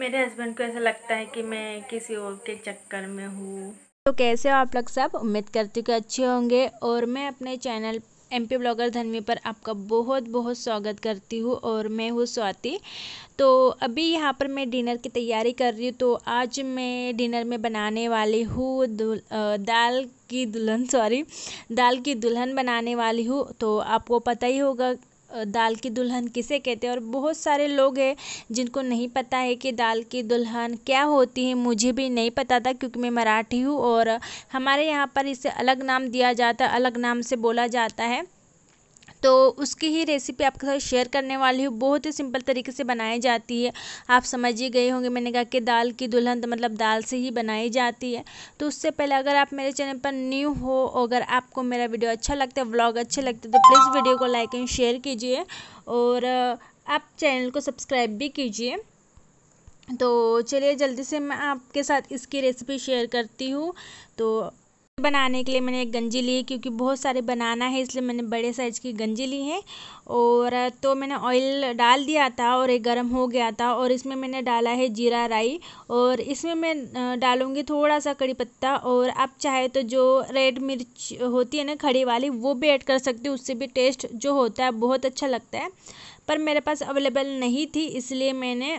मेरे हस्बैंड को ऐसा लगता है कि मैं किसी और के चक्कर में हूँ। तो कैसे हो आप लोग सब। उम्मीद करती हूँ कि अच्छे होंगे। और मैं अपने चैनल एमपी ब्लॉगर धन्वी पर आपका बहुत बहुत स्वागत करती हूँ। और मैं हूँ स्वाति। तो अभी यहाँ पर मैं डिनर की तैयारी कर रही हूँ। तो आज मैं डिनर में बनाने वाली हूँ दाल की दुल्हन बनाने वाली हूँ। तो आपको पता ही होगा दाल की दुल्हन किसे कहते हैं। और बहुत सारे लोग हैं जिनको नहीं पता है कि दाल की दुल्हन क्या होती है। मुझे भी नहीं पता था क्योंकि मैं मराठी हूँ और हमारे यहाँ पर इसे अलग नाम दिया जाता है, अलग नाम से बोला जाता है। तो उसकी ही रेसिपी आपके साथ शेयर करने वाली हूँ। बहुत ही सिंपल तरीके से बनाई जाती है। आप समझ ही गए होंगे, मैंने कहा कि दाल की दुल्हन तो मतलब दाल से ही बनाई जाती है। तो उससे पहले अगर आप मेरे चैनल पर न्यू हो, अगर आपको मेरा वीडियो अच्छा लगता है, व्लॉग अच्छे लगते हैं, तो प्लीज़ वीडियो को लाइक एंड शेयर कीजिए। और आप चैनल को सब्सक्राइब भी कीजिए। तो चलिए जल्दी से मैं आपके साथ इसकी रेसिपी शेयर करती हूँ। तो बनाने के लिए मैंने एक गंजी ली, क्योंकि बहुत सारे बनाना है इसलिए मैंने बड़े साइज़ की गंजी ली है। और तो मैंने ऑयल डाल दिया था और एक गर्म हो गया था। और इसमें मैंने डाला है जीरा राई। और इसमें मैं डालूँगी थोड़ा सा कड़ी पत्ता। और आप चाहे तो जो रेड मिर्च होती है ना खड़ी वाली, वो भी ऐड कर सकते हो। उससे भी टेस्ट जो होता है बहुत अच्छा लगता है। पर मेरे पास अवेलेबल नहीं थी, इसलिए मैंने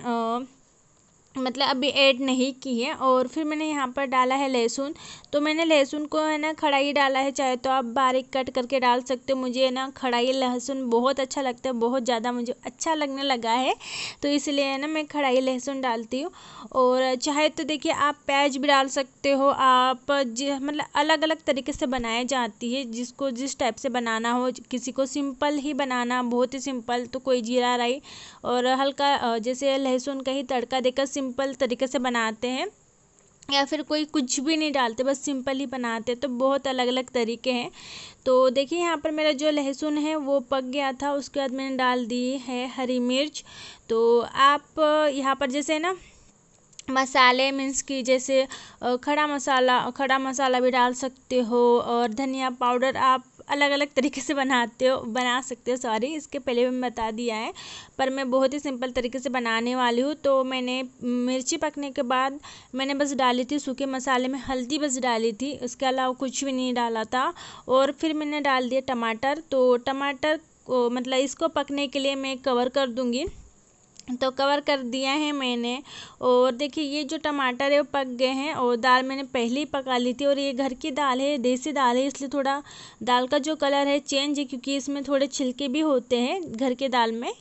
मतलब अभी ऐड नहीं की है। और फिर मैंने यहाँ पर डाला है लहसुन। तो मैंने लहसुन को है ना खड़ाई डाला है, चाहे तो आप बारीक कट करके डाल सकते हो। मुझे है ना खड़ाई लहसुन बहुत अच्छा लगता है, बहुत ज़्यादा मुझे अच्छा लगने लगा है। तो इसलिए है ना मैं खड़ाई लहसुन डालती हूँ। और चाहे तो देखिए आप प्याज भी डाल सकते हो। आप मतलब अलग अलग तरीके से बनाई जाती है, जिसको जिस टाइप से बनाना हो। किसी को सिंपल ही बनाना, बहुत ही सिंपल, तो कोई जीरा राई और हल्का जैसे लहसुन का ही तड़का देकर सिंपल तरीके से बनाते हैं। या फिर कोई कुछ भी नहीं डालते, बस सिंपल ही बनाते। तो बहुत अलग अलग तरीके हैं। तो देखिए यहाँ पर मेरा जो लहसुन है वो पक गया था। उसके बाद मैंने डाल दी है हरी मिर्च। तो आप यहाँ पर जैसे ना मसाले मीन्स की जैसे खड़ा मसाला भी डाल सकते हो। और धनिया पाउडर आप अलग अलग तरीके से बना सकते हो। सॉरी, इसके पहले भी मैं बता दिया है, पर मैं बहुत ही सिंपल तरीके से बनाने वाली हूँ। तो मैंने मिर्ची पकने के बाद मैंने बस डाली थी सूखे मसाले में हल्दी, बस डाली थी, उसके अलावा कुछ भी नहीं डाला था। और फिर मैंने डाल दिया टमाटर। तो टमाटर को मतलब इसको पकने के लिए मैं कवर कर दूँगी। तो कवर कर दिया है मैंने। और देखिए ये जो टमाटर है वो पक गए हैं। और दाल मैंने पहले ही पका ली थी। और ये घर की दाल है, देसी दाल है, इसलिए थोड़ा दाल का जो कलर है चेंज है, क्योंकि इसमें थोड़े छिलके भी होते हैं घर के दाल में।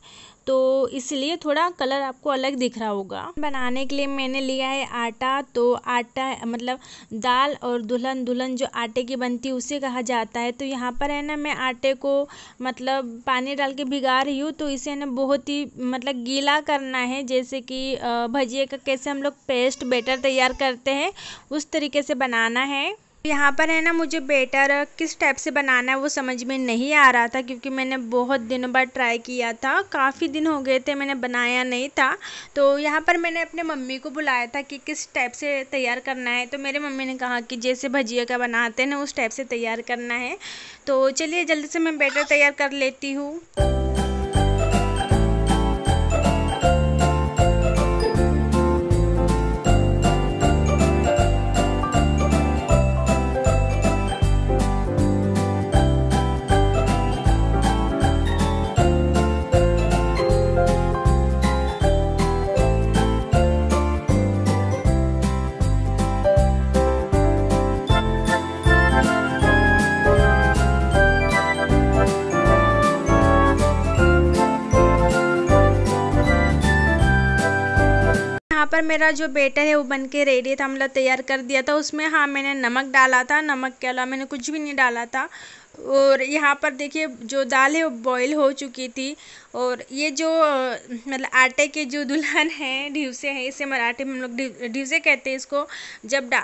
तो इसलिए थोड़ा कलर आपको अलग दिख रहा होगा। बनाने के लिए मैंने लिया है आटा। तो आटा मतलब दाल और दुल्हन, दुल्हन जो आटे की बनती है उसे कहा जाता है। तो यहाँ पर है ना मैं आटे को मतलब पानी डाल के भिगा रही हूँ। तो इसे ना बहुत ही मतलब गीला करना है, जैसे कि भजिए का कैसे हम लोग पेस्ट बैटर तैयार करते हैं उस तरीके से बनाना है। यहाँ पर है ना मुझे बेटर किस टाइप से बनाना है वो समझ में नहीं आ रहा था, क्योंकि मैंने बहुत दिनों बाद ट्राई किया था, काफ़ी दिन हो गए थे मैंने बनाया नहीं था। तो यहाँ पर मैंने अपने मम्मी को बुलाया था कि किस टाइप से तैयार करना है। तो मेरे मम्मी ने कहा कि जैसे भजिया का बनाते हैं ना उस टाइप से तैयार करना है। तो चलिए जल्दी से मैं बेटर तैयार कर लेती हूँ। यहाँ पर मेरा जो बैटर है वो बन के रेडी था, मतलब तैयार कर दिया था। उसमें हाँ मैंने नमक डाला था, नमक के अलावा मैंने कुछ भी नहीं डाला था। और यहाँ पर देखिए जो दाल है वो बॉईल हो चुकी थी। और ये जो मतलब आटे के जो दुल्हन है, ढिवसे हैं, इसे मराठी में हम लोग ढिवसे कहते हैं इसको।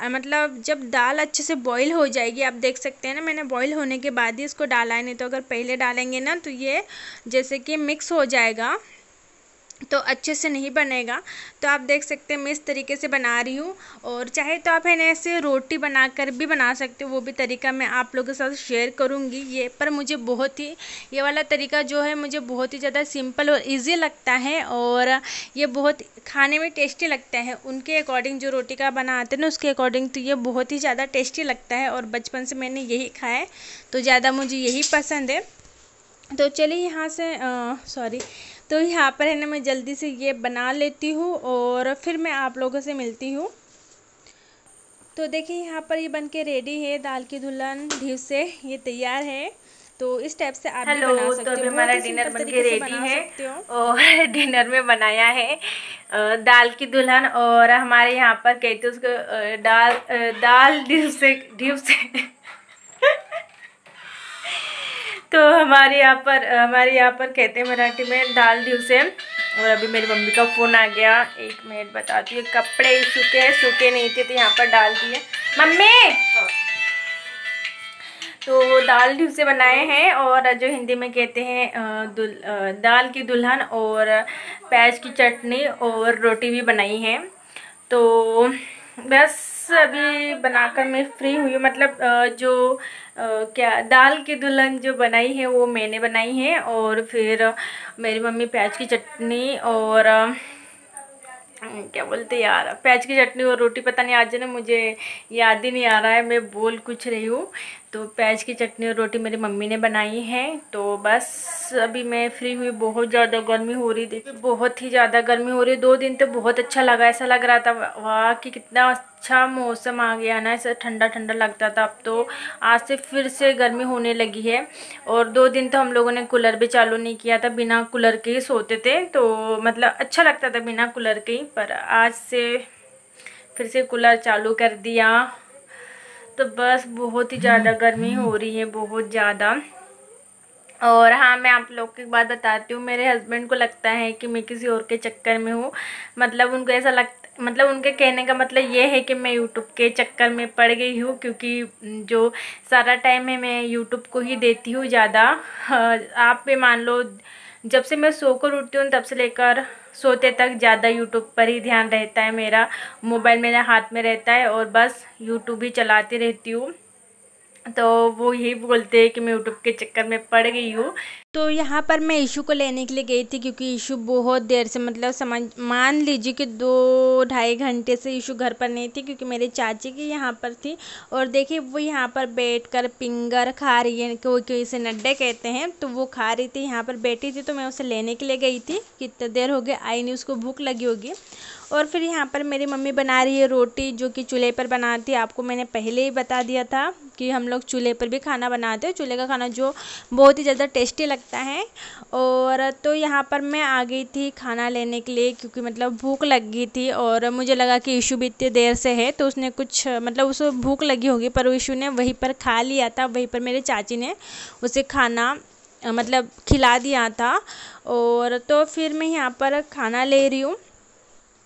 मतलब जब दाल अच्छे से बॉईल हो जाएगी, आप देख सकते हैं ना मैंने बॉईल होने के बाद ही इसको डाला है, नहीं तो अगर पहले डालेंगे ना तो ये जैसे कि मिक्स हो जाएगा। तो अच्छे से नहीं बनेगा। तो आप देख सकते हैं मैं इस तरीके से बना रही हूँ। और चाहे तो आप है ना ऐसे रोटी बनाकर भी बना सकते हो, वो भी तरीका मैं आप लोगों के साथ शेयर करूँगी। ये पर मुझे बहुत ही ये वाला तरीका जो है मुझे बहुत ही ज़्यादा सिंपल और इजी लगता है, और ये बहुत खाने में टेस्टी लगता है। उनके अकॉर्डिंग जो रोटी का बनाते हैं ना उसके अकॉर्डिंग तो ये बहुत ही ज़्यादा टेस्टी लगता है, और बचपन से मैंने यही खाया है तो ज़्यादा मुझे यही पसंद है। तो चलिए यहाँ से सॉरी, तो यहाँ पर है ना मैं जल्दी से ये बना लेती हूँ और फिर मैं आप लोगों से मिलती हूँ। तो देखिए यहाँ पर ये बनके रेडी है, दाल की दुल्हन ढीव से ये तैयार है। तो इस टाइप से आप भी हेलो, बना तो सकते अभी हो, हमारा बहुत ही डिनर सिंपल बनके तरीके से रेडी बना है सकते हो। और डिनर में बनाया है दाल की दुल्हन, और हमारे यहाँ पर कहते हैं उसको दाल ढीव से तो हमारे यहाँ पर कहते हैं मराठी में दाल ढीव से। और अभी मेरी मम्मी का फ़ोन आ गया, 1 मिनट बताती हूँ। कपड़े सूखे नहीं थे तो यहाँ पर डाल दिए मम्मी। तो दाल ढीव से बनाए हैं, और जो हिंदी में कहते हैं दाल की दुल्हन, और प्याज की चटनी और रोटी भी बनाई है। तो बस अभी बनाकर मैं फ्री हुई हूँ। मतलब क्या दाल की दुल्हन जो बनाई है वो मैंने बनाई है, और फिर मेरी मम्मी प्याज की चटनी और क्या बोलते यार, प्याज की चटनी और रोटी, पता नहीं आज ना मुझे याद ही नहीं आ रहा है, मैं बोल कुछ रही हूँ। तो प्याज की चटनी और रोटी मेरी मम्मी ने बनाई है। तो बस अभी मैं फ्री हुई। बहुत ज़्यादा गर्मी हो रही, देखिए बहुत ही ज़्यादा गर्मी हो रही। 2 दिन तो बहुत अच्छा लगा, ऐसा लग रहा था वाह कि कितना अच्छा मौसम आ गया ना, ऐसा ठंडा ठंडा लगता था। अब तो आज से फिर से गर्मी होने लगी है। और 2 दिन तो हम लोगों ने कूलर भी चालू नहीं किया था, बिना कूलर के ही सोते थे। तो मतलब अच्छा लगता था बिना कूलर के ही, पर आज से फिर से कूलर चालू कर दिया। तो बस बहुत ही ज़्यादा गर्मी हो रही है, बहुत ज़्यादा। और हाँ, मैं आप लोग की एक बात बताती हूँ। मेरे हस्बैंड को लगता है कि मैं किसी और के चक्कर में हूँ। मतलब उनको ऐसा मतलब उनके कहने का मतलब ये है कि मैं यूट्यूब के चक्कर में पड़ गई हूँ, क्योंकि जो सारा टाइम है मैं यूट्यूब को ही देती हूँ ज़्यादा। आप भी मान लो, जब से मैं सोकर उठती हूँ तब से लेकर सोते तक ज़्यादा यूट्यूब पर ही ध्यान रहता है मेरा। मोबाइल मेरे हाथ में रहता है और बस यूट्यूब ही चलाती रहती हूँ। तो वो यही बोलते हैं कि मैं यूट्यूब के चक्कर में पड़ गई हूँ। तो यहाँ पर मैं ईशू को लेने के लिए गई थी, क्योंकि ईशू बहुत देर से, मतलब मान लीजिए कि 2-2.5 घंटे से ईशू घर पर नहीं थी, क्योंकि मेरे चाची की यहाँ पर थी। और देखिए वो यहाँ पर बैठकर फिंगर खा रही है, कोई इसे नड्डे कहते हैं, तो वो खा रही थी, यहाँ पर बैठी थी। तो मैं उसे लेने के लिए गई थी, कितनी देर हो गई आई नहीं, उसको भूख लगी होगी। और फिर यहाँ पर मेरी मम्मी बना रही है रोटी, जो कि चूल्हे पर बनाती है। आपको मैंने पहले ही बता दिया था कि हम लोग चूल्हे पर भी खाना बनाते हैं, चूल्हे का खाना जो बहुत ही ज़्यादा टेस्टी लगता है। और तो यहाँ पर मैं आ गई थी खाना लेने के लिए, क्योंकि मतलब भूख लग गई थी, और मुझे लगा कि ईशू भी इतनी देर से है तो उसने कुछ मतलब उसे भूख लगी होगी, पर ईशू ने वहीं पर खा लिया था। वहीं पर मेरे चाची ने उसे खाना मतलब खिला दिया था। और तो फिर मैं यहाँ पर खाना ले रही हूँ।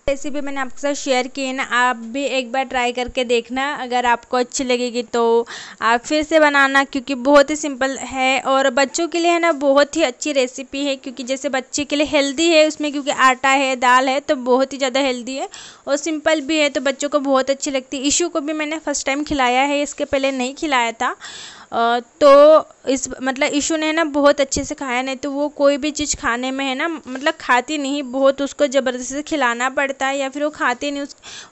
रेसिपी मैंने आपके साथ शेयर की है ना, आप भी एक बार ट्राई करके देखना। अगर आपको अच्छी लगेगी तो आप फिर से बनाना, क्योंकि बहुत ही सिंपल है और बच्चों के लिए है ना बहुत ही अच्छी रेसिपी है। क्योंकि जैसे बच्चे के लिए हेल्दी है उसमें, क्योंकि आटा है दाल है तो बहुत ही ज़्यादा हेल्दी है और सिंपल भी है, तो बच्चों को बहुत अच्छी लगती है। ईशू को भी मैंने फर्स्ट टाइम खिलाया है, इसके पहले नहीं खिलाया था। तो इस मतलब ईशू ने ना बहुत अच्छे से खाया। नहीं तो वो कोई भी चीज़ खाने में है ना मतलब खाती नहीं, बहुत उसको ज़बरदस्ती से खिलाना पड़ता है, या फिर वो खाती नहीं,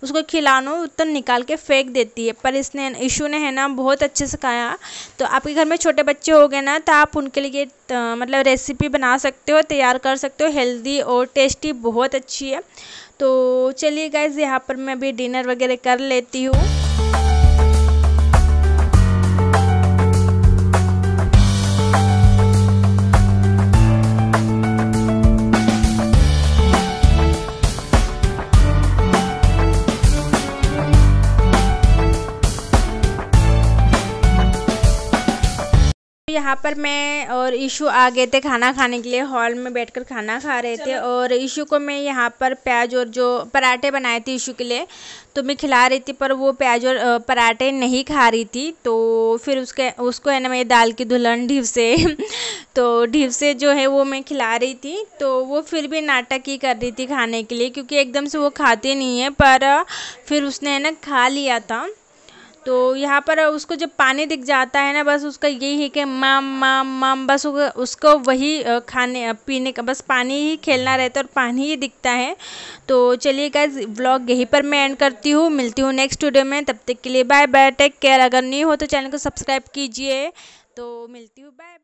उसको खिलानो तो निकाल के फेंक देती है। पर इसने ईशू ने है ना बहुत अच्छे से खाया। तो आपके घर में छोटे बच्चे हो गए ना, तो आप उनके लिए मतलब रेसिपी बना सकते हो, तैयार कर सकते हो, हेल्दी और टेस्टी बहुत अच्छी है। तो चलिए गाइज़, यहाँ पर मैं अभी डिनर वगैरह कर लेती हूँ। यहाँ पर मैं और ईशू आ गए थे खाना खाने के लिए। हॉल में बैठकर खाना खा रहे थे और ईशू को मैं यहाँ पर प्याज और जो पराठे बनाए थे ईशू के लिए तो मैं खिला रही थी, पर वो प्याज और पराठे नहीं खा रही थी। तो फिर उसको है ना मैं दाल की दुल्हन ढीव से तो ढीव से जो है वो मैं खिला रही थी। तो वो फिर भी नाटक ही कर रही थी खाने के लिए, क्योंकि एकदम से वो खाती नहीं है, पर फिर उसने है ना खा लिया था। तो यहाँ पर उसको जब पानी दिख जाता है ना, बस उसका यही है कि माम माम माम, बस उसको वही खाने पीने का, बस पानी ही खेलना रहता है और पानी ही दिखता है। तो चलिए गाइस, व्लॉग यहीं पर मैं एंड करती हूँ। मिलती हूँ नेक्स्ट वीडियो में, तब तक के लिए बाय बाय, टेक केयर। अगर नहीं हो तो चैनल को सब्सक्राइब कीजिए। तो मिलती हूँ, बाय बाय।